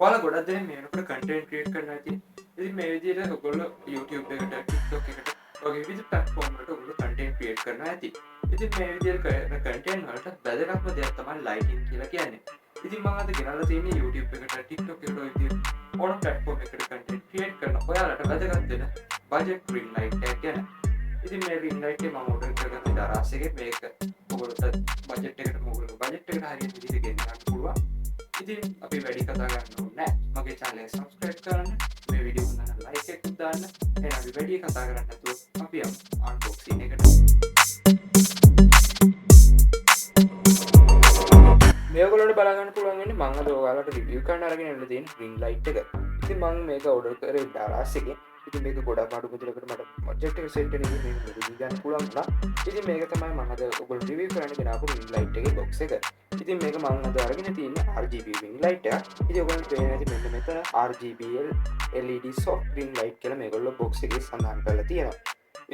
ඔයාලා ගොඩක් දෙනෙක් මේ වෙනකොට කන්ටෙන්ට් ක්‍රියේට් කරනවා ඇති. ඉතින් මේ විදිහට ඔයගොල්ලෝ YouTube එකට, TikTok එකට වගේ විවිධ ප්ලැට්ෆෝම් වලට ඔයගොල්ලෝ කන්ටෙන්ට් ක්‍රියේට් කරනවා ඇති. ඉතින් මේ විදිහට කරන කන්ටෙන්ට් වලට වැදගත්ම දෙයක් තමයි ලයිටින් කියලා කියන්නේ. ඉතින් මම අද ගෙනල්ලා තියෙන්නේ YouTube එකට, TikTok එකට ඔය විදිහට ඕන ප්ලැට්ෆෝම් එකකට කන්ටෙන්ට් ක්‍රියේට් කරන ඔයාලට වැදගත් වෙන බජට් රින් ලයිට් එකක් ගැන. ඉතින් මේ රින් ලයිට් එක මම ඕඩර් කරගත්තේ දරාස් එකේ. මේක ඔයගොල්ලන්ට බජට් එකට හරියට විදිහට ගෙන්නන්න පුළුවන්. ඉතින් අපි වැඩි කතා ගන්න ඕනේ නැහැ. මගේ channel එක subscribe කරන්න, මේ වීඩියෝ එක නම් like එකක් දාන්න. එහෙනම් අපි වැඩි කතා කරන්නේ නැතුව අපි යමු unboxing එකට. මේ ඔයගොල්ලන්ට බලා ගන්න පුළුවන් වෙන්නේ මම අද ඔයාලට review කරන්න අරගෙන ඉන්න තියෙන ring light එක. ඉතින් මම මේක order කරේ ඩාලාස් එකේ. ඉතින් මේක ගොඩක් අඩු මුදලකට මට බජට් එක සෙට් වෙන ඉතින් මේක රිව්‍යු ගන්න පුළුවන් වුණා. ඉතින් මේක තමයි මම අද ඔයගොල්ලෝ රිව්‍යු කරන්න ගෙනාපු ring light එකේ box එක. ඉතින් මේක මම අද අරගෙන තියෙන්නේ RGB ring light එක. ඉතින් ඔයගොල්ලන්ට පේන ඇති මෙන්න මෙතන RGB LED soft ring light කියලා මේගොල්ලෝ box එකේ සඳහන් කරලා තියෙනවා.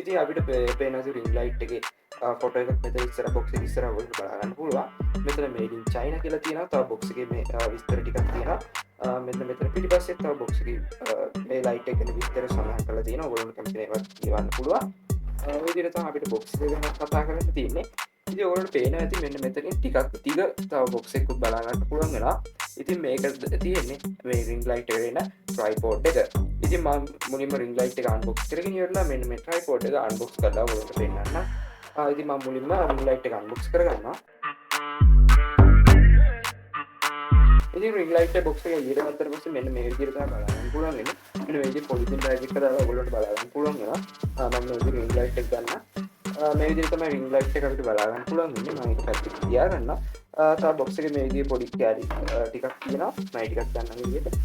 ඉතින් අපිට පේන ඇති ring light එකේ ෆොටෝ එකක් මෙතන ඉස්සර box එකේ ඉස්සර ඔයගොල්ලෝ බලා ගන්න පුළුවන්. මෙතන made in China කියලා තියෙනවා. තව box එකේ මේ විස්තර ටිකක් තියෙනවා. මෙතන පිටිපස්සේ තව box එකේ මේ light එක ගැන විස්තර සඳහන් කරලා තියෙනවා. ඔයගොල්ලෝ කැමති ඒවත් කියවන්න පුළුවන්. ඔය විදිහට තමයි අපිට box එක ගැන කතා කරන්න තියෙන්නේ. ඉතින් ඔයගොල්ලන්ට පේනවා ඇති මෙන්න මෙතනින් ටිකක් දිග තව box එකකුත් බලා ගන්න පුළුවන් වෙනවා. ඉතින් මේක තියෙන්නේ මේ ring light එකේ එන tripod එක. ඉතින් මම මුලින්ම ring light එක unbox කරගෙන ඉවරලා මෙන්න මේ tripod එක unbox කරලා ඔයගොල්ලන්ට පෙන්නන්න. ඉතින් මම මුලින්ම ring light එක unbox කරගන්නවා. ඉතින් ring light එක box එක එළියට ගත්තට පස්සේ මෙන්න මේ විදිහට තමයි බලා ගන්න පුළුවන් වෙන්නේ. මෙන්න මේ විදිහට polythene bag එකක දාලා ඔයගොල්ලන්ට බලා ගන්න පුළුවන් වෙනවා. මම මේ විදිහට ring light එක ගන්නවා. මේ විදිහට තමයි ring light එක අපිට බලා ගන්න පුළුවන් වෙන්නේ. මම ඒක පැත්තට තියා ගන්නවා. තව box එකේ මේ විදිහේ පොඩි කැරි ටිකක් තියෙනවා. මම ටිකක් ගන්නවා මේ විදිහට.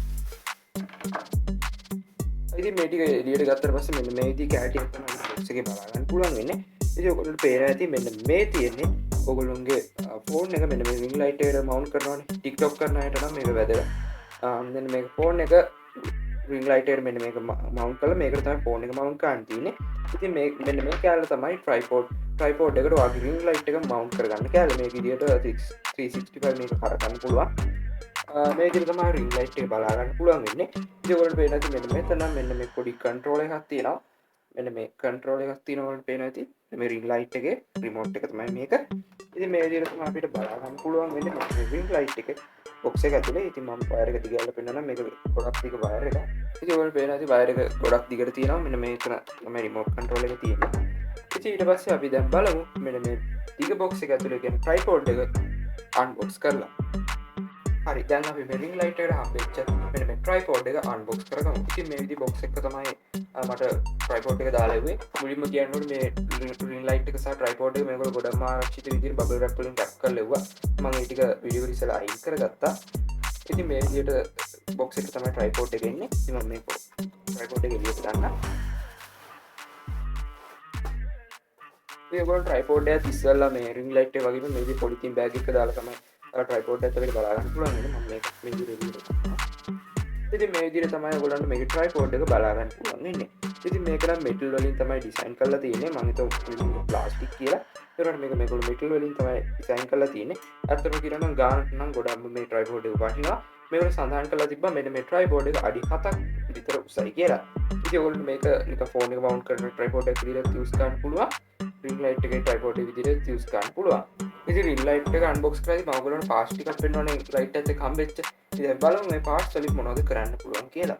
ඉතින් මේ ටික එළියට ගත්තට පස්සේ මෙන්න මේ විදිහේ කැරි ටික තමයි box එකේ බලා ගන්න පුළුවන් වෙන්නේ. ඉතින් ඔයගොල්ලන්ට පේනවා ඇති මෙන්න මේ තියෙන්නේ ඔයගොල්ලොන්ගේ ෆෝන් එක මෙන්න මේ ring light එකට mount කරනවානේ. TikTok කරන අයට නම් මේක වැදගත්. මෙන්න මේක ෆෝන් එක ring light එකට මෙන්න මේක mount කරලා මේකට තමයි ෆෝන් එක mount කරන්න තියෙන්නේ. ඉතින් මේ මෙන්න මේ කැල්ල තමයි tripod එකට වගේ ring light එක mount කරගන්න කැල්ල. මේක විදියට 365 මේක කරගන්න පුළුවන්. මේ විදිහට තමයි ring light එක බලා ගන්න පුළුවන් වෙන්නේ. ඉතින් ඔයගොල්ලන්ට පේන ඇති මෙන්න මෙතන මෙන්න මේ පොඩි control එකක් තියෙනවා. මෙන්න මේ control එකක් තියෙනවා ඔයගොල්ලන්ට පේන ඇති. මේ ring light එකේ remote එක තමයි මේක. ඉතින් මේ විදිහට තමයි අපිට බලා ගන්න පුළුවන් වෙන්නේ මේ ring light එකේ box එක ඇතුලේ. ඉතින් මම wire එක දිගට පෙන්නනවා. මේක ගොඩක් දිග wire එක. ඉතින් ඔයගොල්ලෝ පේන ඇති wire එක ගොඩක් දිගට තියෙනවා. මෙන්න මේක තමයි remote control එක තියෙන්නේ. ඉතින් ඊට පස්සේ අපි දැන් බලමු මෙන්න මේ දිග box එක ඇතුලේ කියන tripod එක unbox කරලා. හරි දැන් අපි මේ ring light එකට හම්බෙච්ච මෙන්න මේ tripod එක unbox කරගමු. ඉතින් මේ විදිහ box එක තමයි මට tripod එක දාලා ඉුවේ. මුලින්ම කියනකොට මේ ring light එක සහ tripod එක මේගොල්ලෝ ගොඩක්ම ආරක්ෂිත විදිහට bubble wrap වලින් wrap කරලා ඉුවා. මම ඒ ටික වීඩියෝ එක ඉස්සලා අයින් කරගත්තා. ඉතින් මේ විදිහට box එක තමයි tripod එක එන්නේ. ඉතින් මම මේ tripod එක එළියට දාන්න. මේ ඔයගොල්ලෝ tripod එක ඉස්සලා මේ ring light එක වගේම මේ විදිහ polythene bag එකක දාලා තමයි tripod එකත් අපිට බලා ගන්න පුළුවන් වෙන්නේ. මම මේක මේ විදිහට ඉතින් මේ විදිහට තමයි ඔයගොල්ලන්ට මේක tripod එක බලා ගන්න පුළුවන් වෙන්නේ. ඉතින් මේක නම් metal වලින් තමයි design කරලා තියෙන්නේ. මම හිතුවා plastic කියලා. ඒකට මේගොල්ලෝ metal වලින් තමයි design කරලා තියෙන්නේ. අත්‍තරම කියනවා නම් ගානට නම් ගොඩක් මේ tripod එක වටිනවා. මේකට සඳහන් කරලා තිබ්බා මෙන්න මේ tripod එක අඩි 7ක් විතර උසයි කියලා. ඉතින් ඔයගොල්ලෝ මේක නිකන් phone එක mount කරන tripod එකක් විදිහට use කරන්න පුළුවන්. ring light එකේ tripod එක විදිහට use කරන්න පුළුවන්. ඉතින් ring light එක unbox කරලා මම ඔයගොල්ලන්ට parts ටිකක් පෙන්නවනේ light එකත් එක්ක හම්බෙච්ච. ඉතින් බලමු මේ parts වලින් මොනවද කරන්න පුළුවන් කියලා.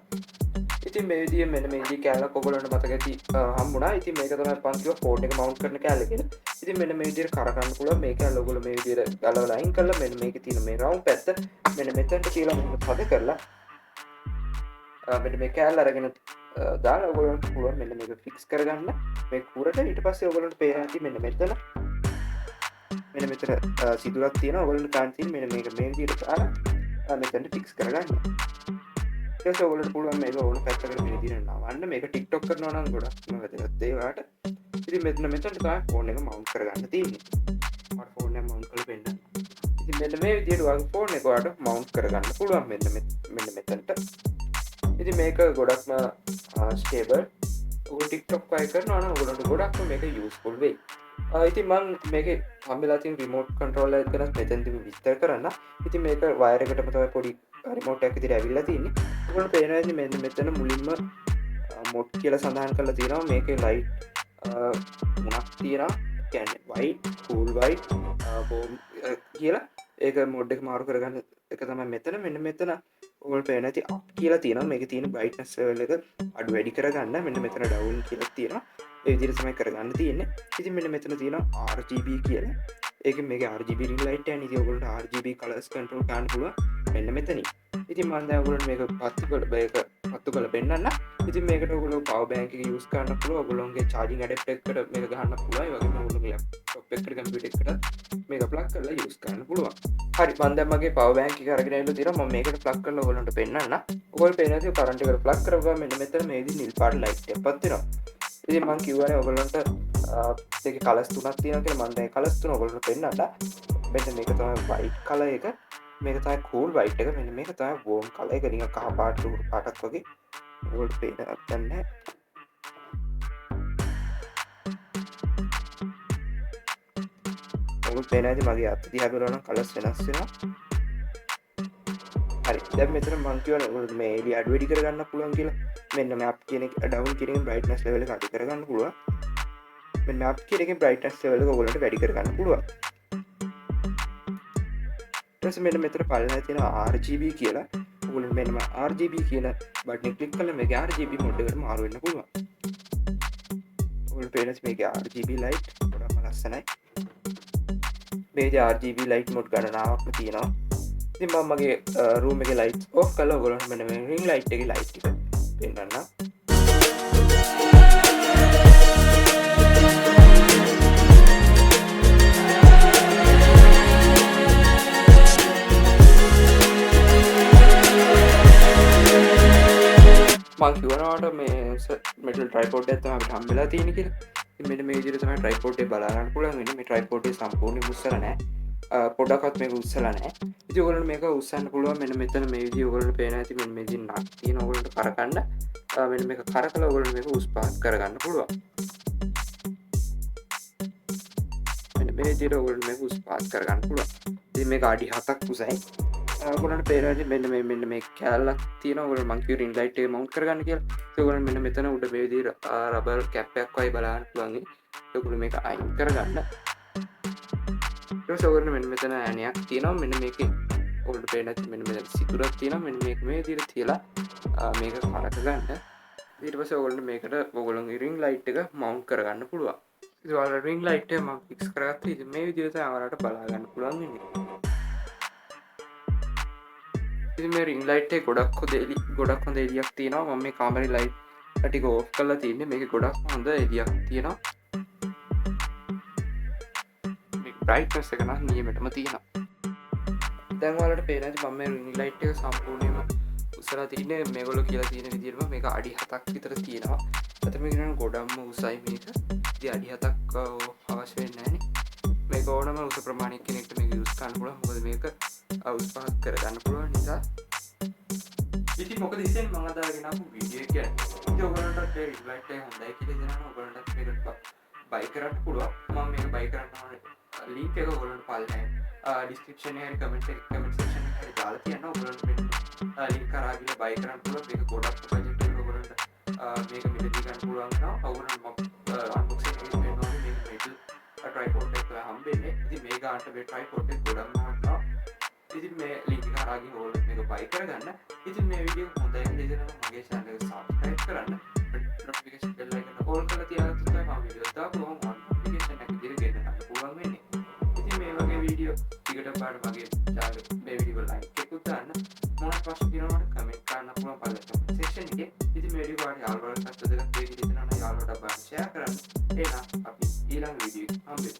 ඉතින් මේ විදිහේ මෙන්න මේ විදිහේ කැලක් ඔයගොල්ලන්ට මතක ඇති හම්බුණා. ඉතින් මේක තමයි පන්තිව phone එක mount කරන කැල කියලා. ඉතින් මෙන්න මේ විදිහට කරගන්න පුළුවන්. මේ කැල ඔයගොල්ලෝ මේ විදිහට ගලවලා අයින් කරලා මෙන්න මේකේ තියෙන මේ round පැත්ත මෙන්න මෙතනට කියලා මෙන්න පද කරලා මෙන්න මේ කැල අරගෙන දාලා ඔයගොල්ලන්ට පුළුවන් මෙන්න මේක fix කරගන්න මේ කුරට. ඊට පස්සේ ඔයගොල්ලන්ට පේන ඇති මෙන්න මෙතන සිදුරක් තියෙනවා. ඔයගොල්ලන්ට ගන්න තියෙන මෙන්න මේක මේ විදිහට දාලා මෙතනට fix කරගන්න. ඊට පස්සේ ඔයගොල්ලන්ට පුළුවන් මේක ඕන පැත්තකට මේ විදිහට නවන්න. මේක TikTok කරනවා නම් ගොඩක්ම වැදගත් ඒ වලට. ඉතින් මෙතනට තමයි ෆෝන් එක mount කරගන්න තියෙන්නේ. මට ෆෝන් එක mount කරලා පෙන්නන්න. ඉතින් මෙන්න මේ විදිහට වගේ ෆෝන් එක ඔයාලට mount කරගන්න පුළුවන් මෙන්න මෙතනට. ඉතින් මේක ගොඩක්ම stable. ඔයගොල්ලෝ TikTok වගේ කරනවා නම් ඔයගොල්ලන්ට ගොඩක්ම මේක useful වෙයි. ඉතින් මම මේකේ හම්බෙලා තියෙන remote controller එක ගැන මෙතනදී විස්තර කරන්න. ඉතින් මේක wire එකටම තමයි පොඩි රිමෝට් එකක් විදිහට ඇවිල්ලා තියෙන්නේ. ඔයගොල්ලෝ පේනවා ඇති මෙන්න මෙතන මුලින්ම මොඩ් කියලා සඳහන් කරලා තියෙනවා. මේකේ ලයිට් තුනක් තියෙනවා. කියන්නේ white, cool white, warm කියලා. ඒක මොඩ් එක මාරු කරගන්න එක තමයි මෙතන. මෙන්න මෙතන ඔයගොල්ලෝ පේන ඇති up කියලා තියෙනවා. මේකේ තියෙන brightness level එක අඩු වැඩි කරගන්න. මෙන්න මෙතන down කියලා තියෙනවා. ඒ විදිහට තමයි කරගන්න තියෙන්නේ. ඉතින් මෙන්න මෙතන තියෙනවා RGB කියලා. ඒකෙන් මේකේ RGB ring light එකයි. ඉතින් ඔයගොල්ලන්ට RGB colors control කරන්න පුළුවන්. මෙන්න මෙතනින්. ඉතින් මම දැන් ඔයගොල්ලන්ට මේක පත්තු කරලා පෙන්නන්න. ඉතින් මේකට ඔයගොල්ලෝ power bank එක use කරන්න පුළුවන්. ඔයගොල්ලෝගේ charging adapter එකට මේක ගහන්න පුළුවන්. ඒ වගේම ඔයගොල්ලෝගේ laptop එකට computer එකට මේක plug කරලා use කරන්න පුළුවන්. හරි මම දැන් මගේ power bank එක අරගෙන ඇවිල්ලා තියෙනවා. මම මේකට plug කරලා ඔයගොල්ලන්ට පෙන්නන්න. ඔයගොල්ලෝ පේනවා ඇති current එකට plug කරපුවම මෙන්න මෙතන මේ විදිහ නිල් පාට light එකක් පත් වෙනවා. ඉතින් මම කියවනේ ඔයගොල්ලන්ට ඒකේ කලර්ස් තුනක් තියෙනවා කියලා. මම දැන් කලර්ස් තුන ඔයගොල්ලන්ට පෙන්නන්න. මෙන්න මේක තමයි white color එක. මේක තමයි cool white එක. මෙන්න මේක තමයි warm color එක. නිකන් කහ පාට ලුණු පාටක් වගේ. ඔයගොල්ලෝ පේනවත් නැහැ. ඔයගොල්ලෝ පේනවාද මගේ අත දිහා බලනවා කලර්ස් වෙනස් වෙනවා. හරි දැන් මෙතන මම කියවනේ ඔයගොල්ලෝ මේ එළිය අඩු වැඩි කරගන්න පුළුවන් කියලා. මෙන්න මේ up කියන එක down කියන එකෙන් brightness level එක අඩු කරගන්න පුළුවන්. මෙන්න up කියන එකෙන් brightness level එක ඔයගොල්ලන්ට වැඩි කරගන්න පුළුවන්. ඊට පස්සේ මෙන්න මෙතන පල්ලෙහා තියෙන RGB කියලා. ඔයගොල්ලෝ මෙන්න RGB කියන බටන් එක ක්ලික් කළා මේක RGB මොඩ් එකට මාරු වෙන්න පුළුවන්. ඔයගොල්ලෝ පේනස් මේක RGB light ගොඩක්ම ලස්සනයි. මේකේ RGB light මොඩ් ගණනාවක්ම තියෙනවා. ඉතින් මම මගේ room එකේ lights off කරලා ඔයගොල්ලන්ට මෙන්න මේ ring light එකේ light ටික පෙන්නන්නම්. මං කිව්වනවාට මේ මෙටල් ට්‍රයිපෝඩ් එකක් තමයි අපිට හම්බෙලා තියෙන්නේ කියලා. ඉතින් මෙන්න මේ විදිහට තමයි ට්‍රයිපෝඩ් එක බලා ගන්න පුළුවන් වෙන්නේ. මේ ට්‍රයිපෝඩ් එක සම්පූර්ණයෙන් උස්සලා නැහැ. පොඩක්වත් මේක උස්සලා නැහැ. ඉතින් ඔයගොල්ලන්ට මේක උස්සන්න පුළුවන්. මෙන්න මෙතන මේ විදිහ ඔයගොල්ලන්ට පේන ඇති මෙන්න මේ විදිහ නක් තියෙන ඔයගොල්ලන්ට කරකන්න. මෙන්න මේක කරකලා ඔයගොල්ලන්ට මේක උස් පහත් කරගන්න පුළුවන්. මෙන්න මේ විදිහට ඔයගොල්ලන්ට මේක උස් පහත් කරගන්න පුළුවන්. ඉතින් මේක අඩි 7ක් උසයි. ඔයගොල්ලන්ට පේනවා මෙන්න මේ කැලලක් තියෙනවා. ඔයගොල්ලෝ මං කිව්ව ring light එක mount කරගන්න කියලා. ඒක ඔයගොල්ලෝ මෙන්න මෙතන උඩ මේ විදිහට රබර් කැප් එකක් වගේ බලන්න පුළුවන්. ඔයගොල්ලෝ මේක අයින් කරගන්න. ඊට පස්සේ ඔයගොල්ලෝ මෙන්න මෙතන ඇණයක් තියෙනවා. මෙන්න මේකේ ඔයගොල්ලෝ පේනවා මෙන්න මෙතන සිතුරක් තියෙනවා. මෙන්න මේක මේ විදිහට තියලා මේක කරක ගන්න. ඊට පස්සේ ඔයගොල්ලෝ මේකට ඔයගොල්ලෝගේ ring light එක mount කරගන්න පුළුවන්. ඉතින් ඔයාලා ring light එක මම fix කරගත්තා. ඉතින් මේ විදිහට තමයි ඔයාලට බලා ගන්න පුළුවන් වෙන්නේ. ඉතින් මේ ring light එක ගොඩක් හොඳ එළියක් තියෙනවා. මම මේ කාමරේ light ටික off කරලා තින්නේ. මේකේ ගොඩක් හොඳ එළියක් තියෙනවා. මේ brightness එක නම් නියමෙටම තියෙනවා. දැන් ඔයාලට පේනවා ඇති මම මේ ring light එක සම්පූර්ණයෙන්ම උස්සලා තින්නේ. මේගොල්ලෝ කියලා තියෙන විදිහටම මේක අඩි 7ක් විතර තියෙනවා. අතම කියනවා ගොඩක්ම උසයි මේක. ඉතින් අඩි 7ක් අවශ්‍ය වෙන්නේ නැහැ නේ. මේක ඕනම උස ප්‍රමාණයක් කෙනෙක්ට මේක යූස් කරන්න පුළුවන්. මොකද මේක උස් පහත් කරගන්න පුළුවන් නිසා. ඉතින් මොකද ඉතින් මම අදාගෙන ආපු වීඩියෝ එක කියන්නේ. ඉතින් ඔයගොල්ලන්ට මේ ring light එක හොඳයි කියලා දෙනවා. ඔයගොල්ලන්ට මේක buy කරන්න පුළුවන්. මම මේක buy කරන්න ඕනේ. link එක ඔයගොල්ලන්ට පල්ලෙහා description එකේ comment section එකේ දාලා තියෙනවා. ඔයගොල්ලන්ට මේ link කරා ගිහලා buy කරන්න පුළුවන්. මේක ගොඩක් budget එක ඔයගොල්ලන්ට මේක මිලදී ගන්න පුළුවන් නවා. ඔයගොල්ලන්ට මම unboxing එකේ පෙන්නනවා මේක metal tripod එක හම්බෙන්නේ. ඉතින් මේක අන්ට මේ tripod එක ගොඩක්ම හම්බෙනවා. ඉතින් මේ link එක හරහා ගිහින් ඔයගොල්ලෝ මේක buy කරගන්න. ඉතින් මේ වීඩියෝ හොඳයි කියලා දෙනවා මගේ channel එක subscribe කරන්න. notification bell icon එක all කරලා තියාගත්තොත් තමයි මම වීඩියෝ දාපුවම notification එක විදිහට ගෙන්නන්න පුළුවන් වෙන්නේ. ඉතින් මේ වගේ වීඩියෝ ටිකට පාඩ මගේ channel මේ වීඩියෝ like එකකුත් දාන්න. මොනක් ප්‍රශ්න තියෙනවද comment කරන්න පුළුවන් පල්ලෙහා section එකේ. ඉතින් මේ වීඩියෝ පාඩේ යාළුවන්ට අත් දෙකක් දෙක දෙනවා නම් යාළුවන්ට බලන්න share කරන්න. එහෙනම් අපි ඊළඟ වීඩියෝ එක හම්බෙමු.